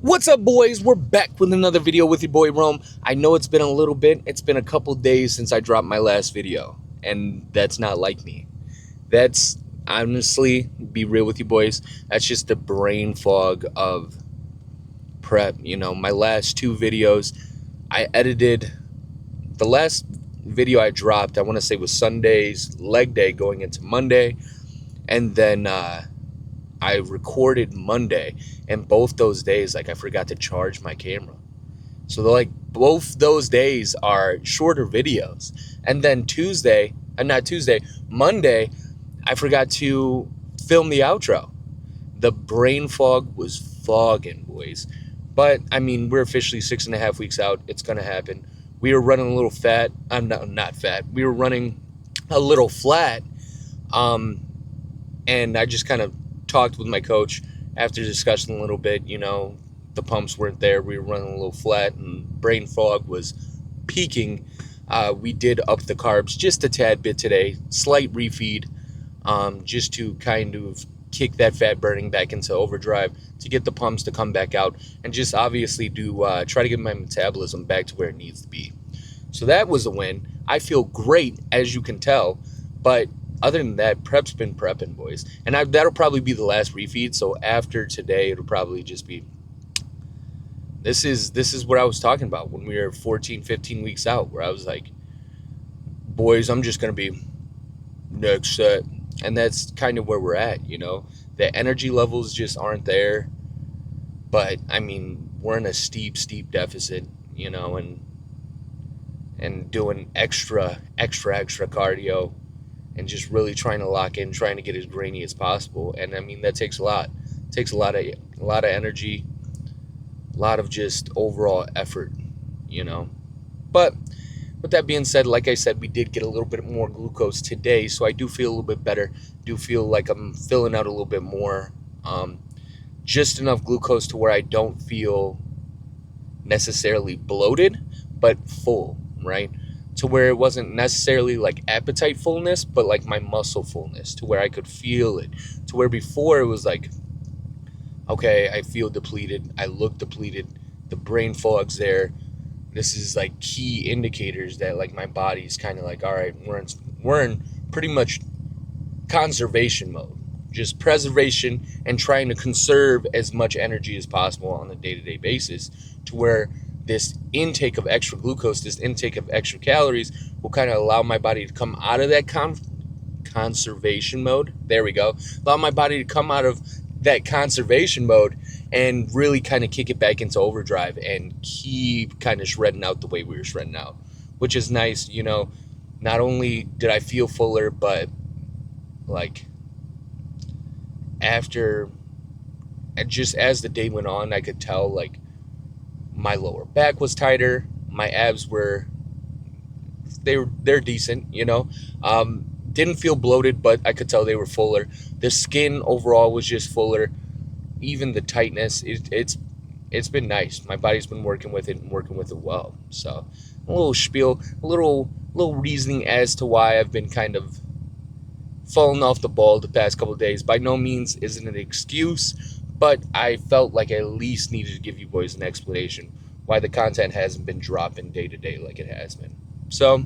What's up, boys? We're back with another video with your boy Rome. I know it's been a little bit. It's been a couple days since I dropped my last video, and that's not like me. That's honestly, be real with you boys, that's just the brain fog of prep. My last two videos, I edited. The last video I dropped, I want to say, was Sunday's leg day going into Monday, and then I recorded Monday, and both those days, I forgot to charge my camera. So both those days are shorter videos. And then Monday, I forgot to film the outro. The brain fog was fogging, boys. But I mean, we're officially 6.5 weeks out. It's gonna happen. We were running a little fat. I'm not fat. We were running a little flat. And I just kind of talked with my coach after discussing a little bit. The pumps weren't there. We were running a little flat, and brain fog was peaking. We did up the carbs just a tad bit today, slight refeed, just to kind of kick that fat burning back into overdrive, to get the pumps to come back out, and just obviously to try to get my metabolism back to where it needs to be. So that was a win. I feel great, as you can tell, but other than that, prep's been prepping, boys. And that'll probably be the last refeed. So after today, it'll probably just be, this is what I was talking about when we were 14, 15 weeks out, where I was like, boys, I'm just going to be next set. And that's kind of where we're at, The energy levels just aren't there. But, I mean, we're in a steep deficit, and doing extra cardio, and just really trying to lock in, trying to get as grainy as possible. And I mean, that takes a lot. It takes a lot of energy, a lot of just overall effort, But with that being said, like I said, we did get a little bit more glucose today, so I do feel a little bit better. Do feel like I'm filling out a little bit more. Just enough glucose to where I don't feel necessarily bloated, but full, right? To where it wasn't necessarily like appetite fullness, but like my muscle fullness, to where I could feel it. To where before it was like, okay, I feel depleted, I look depleted, the brain fog's there. This is like key indicators that like my body's kind of like, all right, we're in pretty much conservation mode, just preservation, and trying to conserve as much energy as possible on a day-to-day basis, to where this intake of extra glucose, this intake of extra calories, will kind of allow my body to come out of that conservation mode. There we go. Allow my body to come out of that conservation mode and really kind of kick it back into overdrive and keep kind of shredding out the way we were shredding out, which is nice. Not only did I feel fuller, but like after, just as the day went on, I could tell like my lower back was tighter, my abs they're decent, didn't feel bloated, but I could tell they were fuller. The skin overall was just fuller. Even the tightness, it's been nice. My body's been working with it and working with it well. So a little spiel, a little reasoning as to why I've been kind of falling off the ball the past couple of days. By no means isn't an excuse, but I felt like I at least needed to give you boys an explanation why the content hasn't been dropping day to day like it has been. So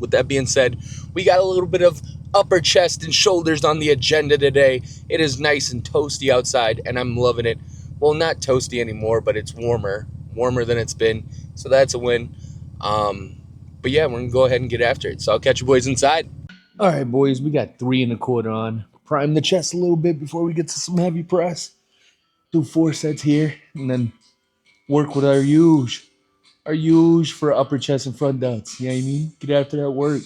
with that being said, we got a little bit of upper chest and shoulders on the agenda today. It is nice and toasty outside, and I'm loving it. Well, not toasty anymore, but it's warmer than it's been, so that's a win. But yeah, we're gonna go ahead and get after it. So I'll catch you boys inside. All right, boys, we got 3.25 on. Prime the chest a little bit before we get to some heavy press. Do 4 sets here, and then work with our huge for upper chest and front delts. You know what I mean? Get after that work.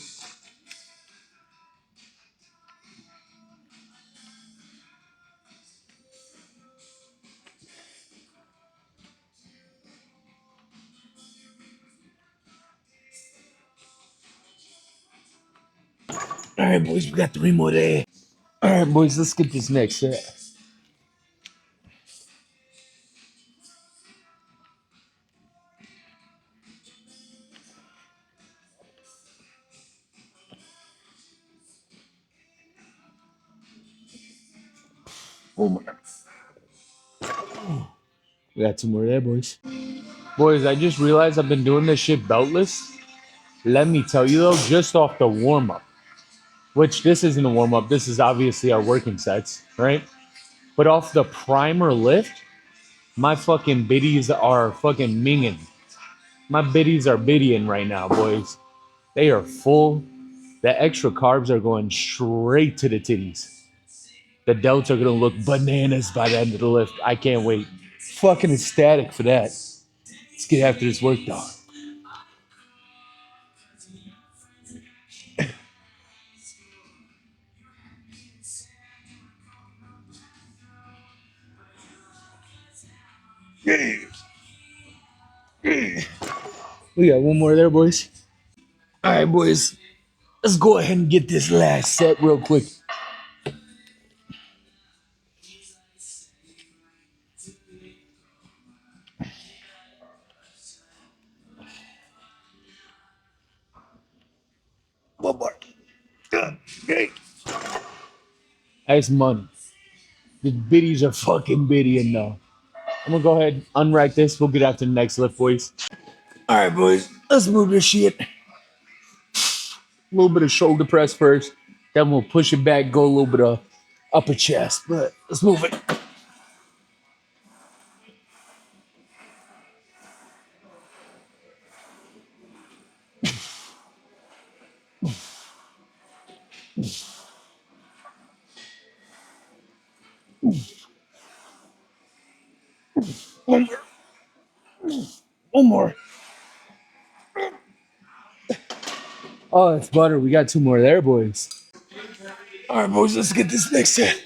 All right, boys, we got 3 more there. All right, boys, let's get this next set. Oh my. We got two more there, boys. Boys, I just realized I've been doing this shit beltless. Let me tell you though, just off the warm up, which this isn't a warm up, this is obviously our working sets, right? But off the primer lift, my fucking biddies are fucking minging. My biddies are biddying right now, boys. They are full. The extra carbs are going straight to the titties. The delts are gonna look bananas by the end of the lift. I can't wait. Fucking ecstatic for that. Let's get after this work, dog. We got one more there, boys. All right, boys. Let's go ahead and get this last set real quick. One more. Okay. That's money. The biddies are fucking biddying now. I'm gonna go ahead and unrack this. We'll get after the next lift, boys. All right, boys. Let's move this shit. A little bit of shoulder press first. Then we'll push it back, go a little bit of upper chest. But let's move it. One more. One more. Oh, it's butter. We got two more there, boys. All right, boys. Let's get this next set.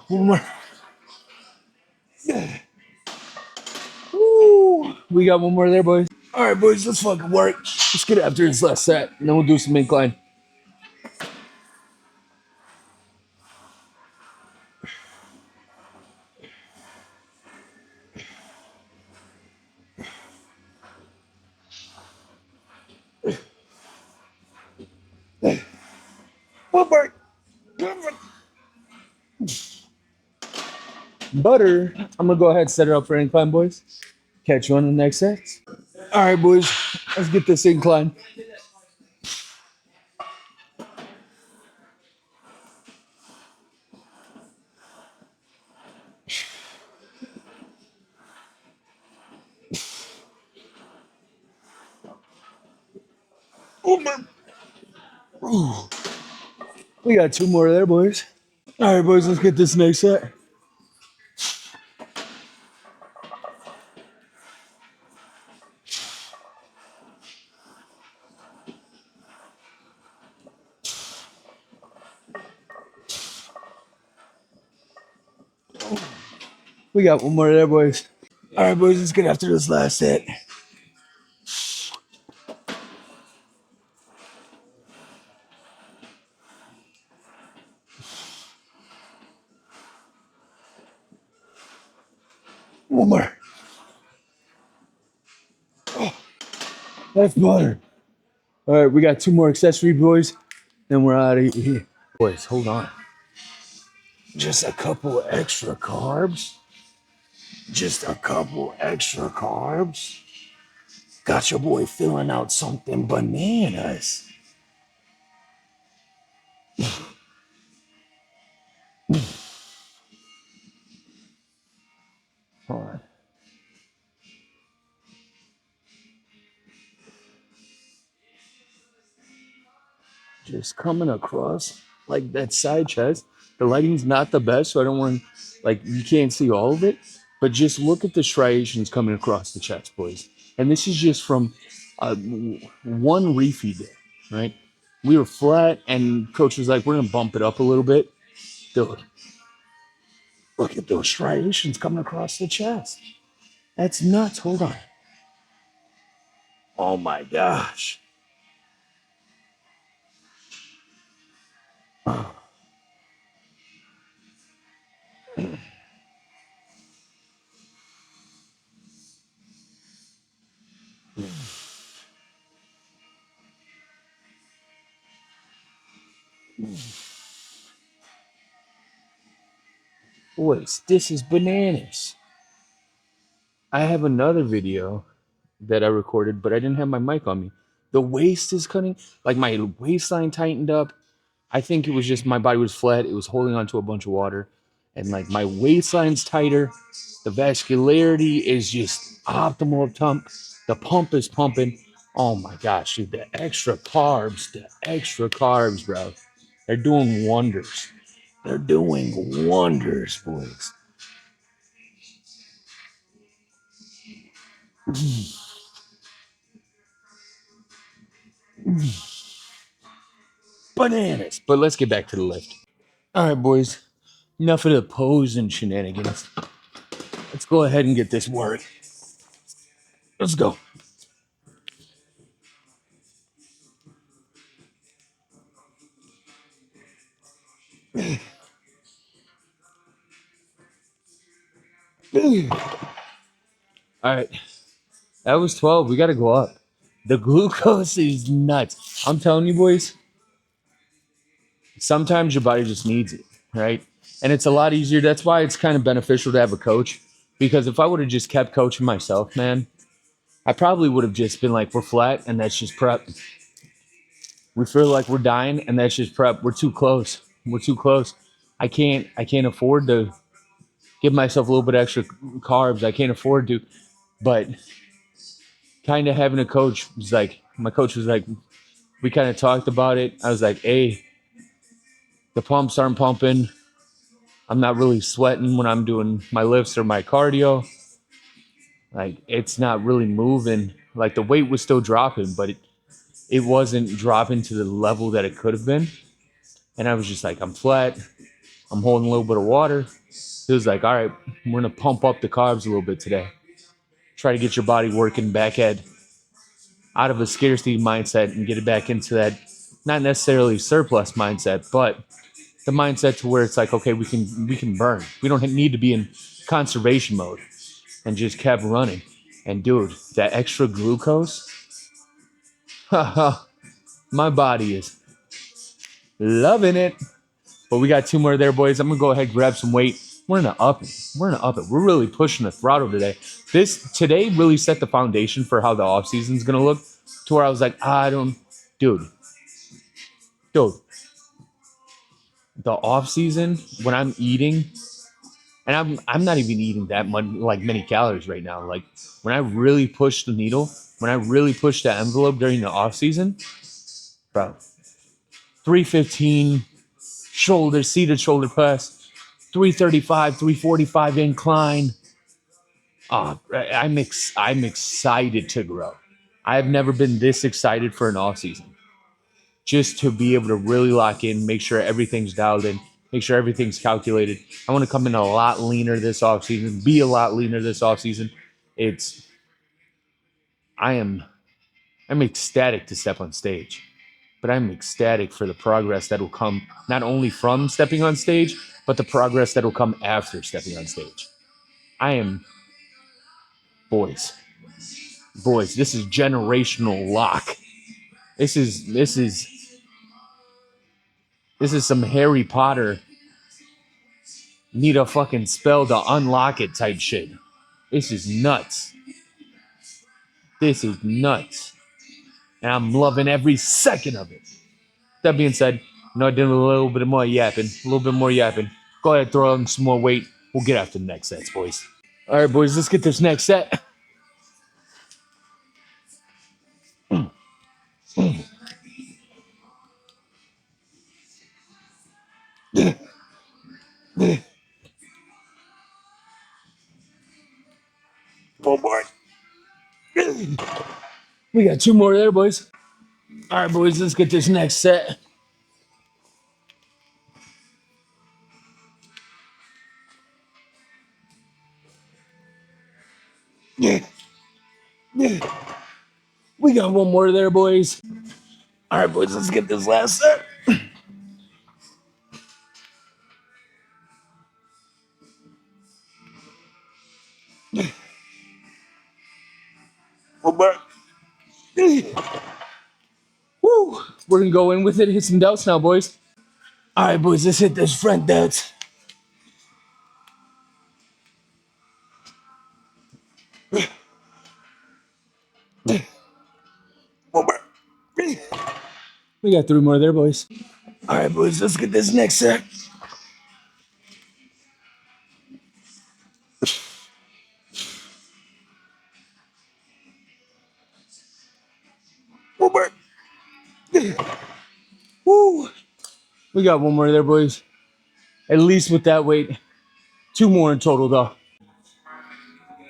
One more. Woo. We got one more there, boys. All right, boys. Let's fucking work. Let's get after this last set, and then we'll do some incline. One more. Butter. I'm gonna go ahead and set it up for incline, boys. Catch you on the next set. All right, boys. Let's get this incline. Ooh. We got two more there, boys. All right, boys. Let's get this next set. We got one more there, boys. All right, boys. Let's get after this last set. One more. Oh, that's butter. All right, we got two more accessory, boys. Then we're out of here. Boys, hold on. Just a couple extra carbs. Just a couple extra carbs. Got your boy filling out something bananas. Hold on. Just coming across like that side chest. The lighting's not the best, so I don't want like you can't see all of it. But just look at the striations coming across the chest, boys. And this is just from one refeed day, right? We were flat, and coach was like, "We're gonna bump it up a little bit." Dude, look at those striations coming across the chest. That's nuts. Hold on. Oh my gosh. Boys, this is bananas. I have another video that I recorded, but I didn't have my mic on me. The waist is cutting, like my waistline tightened up. I think it was just my body was flat. It was holding onto a bunch of water. And like my waistline's tighter. The vascularity is just optimal pump. The pump is pumping. Oh my gosh, dude, the extra carbs, bro. They're doing wonders. They're doing wonders, boys. Bananas. But let's get back to the lift. All right, boys. Enough of the pose and shenanigans. Let's go ahead and get this work. Let's go. All right. That was 12. We got to go up. The glucose is nuts. I'm telling you, boys, sometimes your body just needs it, right? And it's a lot easier. That's why it's kind of beneficial to have a coach. Because if I would have just kept coaching myself, man, I probably would have just been like, we're flat and that's just prep. We feel like we're dying and that's just prep. We're too close. We're too close. I can't afford to give myself a little bit extra carbs. I can't afford to. But kind of having a coach was like, my coach was like, we kind of talked about it. I was like, hey, the pumps aren't pumping. I'm not really sweating when I'm doing my lifts or my cardio. Like it's not really moving. Like the weight was still dropping, but it wasn't dropping to the level that it could have been. And I was just like, I'm flat. I'm holding a little bit of water. He was like, all right, we're going to pump up the carbs a little bit today. Try to get your body working back out of a scarcity mindset and get it back into that, not necessarily surplus mindset, but the mindset to where it's like, okay, we can burn. We don't need to be in conservation mode, and just kept running. And dude, that extra glucose, my body is loving it. But we got two more there, boys. I'm gonna go ahead and grab some weight. We're in the up it. We're in the up it. We're really pushing the throttle today. This today really set the foundation for how the off season's gonna look. To where I was like, dude, dude, the off season when I'm eating, and I'm not even eating that much like many calories right now. Like when I really push the needle, when I really push the envelope during the off season, bro, 315 shoulder seated shoulder press, 335, 345 incline. I'm excited to grow. I've never been this excited for an off season. Just to be able to really lock in, make sure everything's dialed in, make sure everything's calculated. I want to come in a lot leaner this off season, be a lot leaner this off season. It's I am I'm ecstatic to step on stage, but I'm ecstatic for the progress that will come not only from stepping on stage, but the progress that will come after stepping on stage. I am boys, boys. This is generational lock. This is some Harry Potter need a fucking spell to unlock it type shit. This is nuts. This is nuts. And I'm loving every second of it. That being said, I did a little bit more yapping. A little bit more yapping. Go ahead, throw on some more weight. We'll get after the next sets, boys. All right, boys, let's get this next set. One more. We got two more there, boys. All right, boys, let's get this next set. We got one more there, boys. All right, boys, let's get this last set. One more. Woo! We're gonna go in with it, hit some delts now, boys. All right, boys, let's hit this front delts. We got 3 more there, boys. All right, boys, let's get this next set. One more. Woo. We got 1 more there, boys. At least with that weight. 2 more in total, though.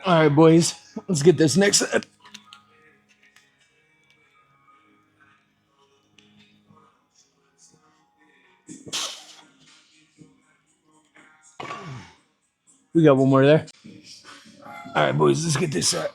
All right, boys, let's get this next set. We got 1 more there. All right, boys, let's get this set.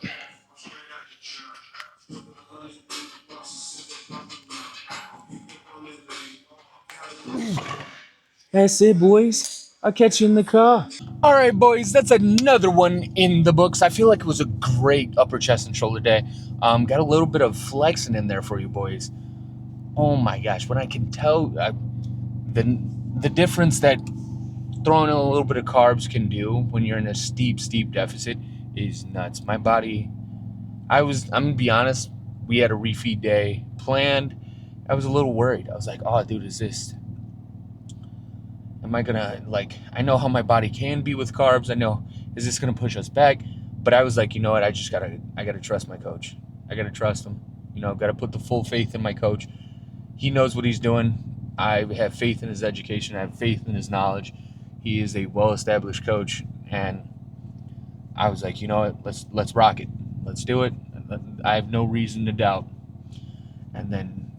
That's it, boys. I'll catch you in the car. All right, boys, that's another one in the books. I feel like it was a great upper chest and shoulder day. Got a little bit of flexing in there for you boys. Oh my gosh, when I can tell the difference that throwing in a little bit of carbs can do when you're in a steep deficit is nuts. My body, I'm gonna be honest, we had a refeed day planned. I was a little worried. I was like, oh dude, am I gonna, like, I know how my body can be with carbs. I know, is this gonna push us back? But I was like, you know what, I gotta trust my coach. I gotta trust him. You know, gotta put the full faith in my coach. He knows what he's doing. I have faith in his education. I have faith in his knowledge. He is a well-established coach, and I was like, you know what, let's rock it. Let's do it. I have no reason to doubt. And then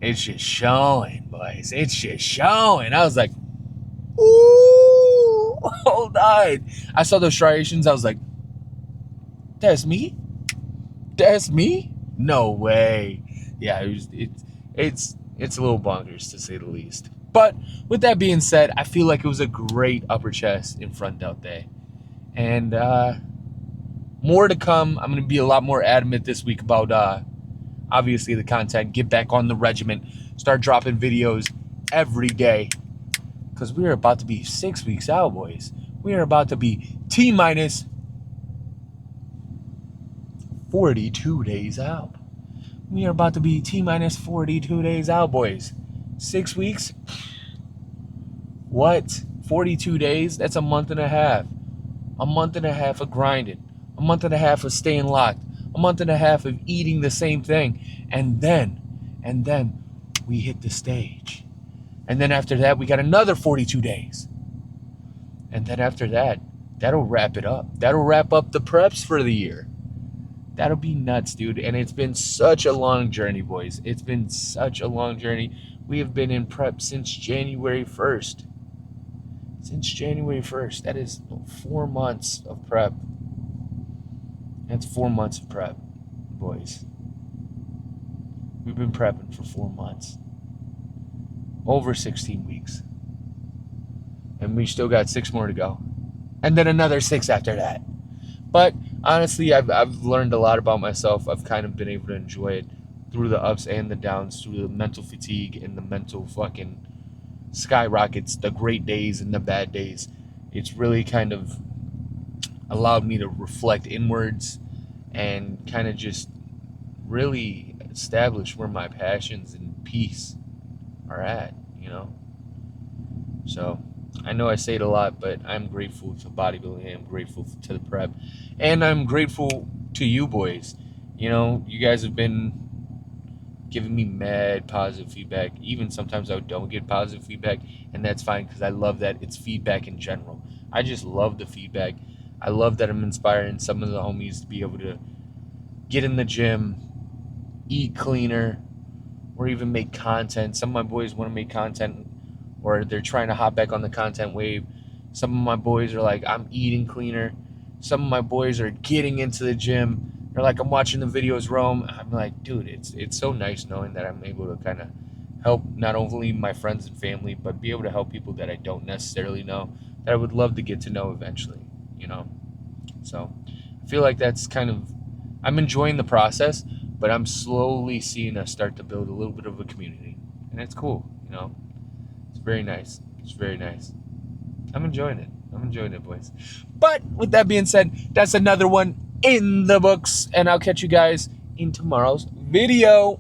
it's just showing, boys. It's just showing. I was like, ooh, hold on. I saw those striations. I was like, that's me? That's me? No way. Yeah, it's a little bonkers to say the least. But with that being said, I feel like it was a great upper chest and front delt day. And more to come. I'm going to be a lot more adamant this week about obviously the content. Get back on the regiment. Start dropping videos every day. Because we are about to be 6 weeks out, boys. We are about to be T-minus 42 days out. We are about to be T-minus 42 days out, boys. 6 weeks? What? 42 days? That's a month and a half. A month and a half of grinding. A month and a half of staying locked. A month and a half of eating the same thing. And then we hit the stage. And then after that, we got another 42 days. And then after that, that'll wrap it up. That'll wrap up the preps for the year. That'll be nuts, dude. And it's been such a long journey, boys. It's been such a long journey. We have been in prep since January 1st. Since January 1st. That is 4 months of prep. That's 4 months of prep, boys. We've been prepping for 4 months. Over 16 weeks. And we still got 6 more to go. And then another 6 after that. But honestly, I've learned a lot about myself. I've kind of been able to enjoy it through the ups and the downs, through the mental fatigue and the mental fucking skyrockets, the great days and the bad days. It's really kind of allowed me to reflect inwards and kind of just really establish where my passions and peace are at, you know? So I know I say it a lot, but I'm grateful to bodybuilding. I'm grateful to the prep, and I'm grateful to you boys. You know, you guys have been giving me mad positive feedback. Even sometimes I don't get positive feedback, and that's fine because I love that it's feedback in general. I just love the feedback. I love that I'm inspiring some of the homies to be able to get in the gym, eat cleaner, or even make content. Some of my boys want to make content, or they're trying to hop back on the content wave. Some of my boys are like, I'm eating cleaner. Some of my boys are getting into the gym. They're like, I'm watching the videos roam. I'm like, dude, it's so nice knowing that I'm able to kind of help not only my friends and family, but be able to help people that I don't necessarily know, that I would love to get to know eventually, you know? So I feel like that's kind of, I'm enjoying the process, but I'm slowly seeing us start to build a little bit of a community. And it's cool, you know? It's very nice. It's very nice. I'm enjoying it. I'm enjoying it, boys. But with that being said, that's another one in the books. And I'll catch you guys in tomorrow's video.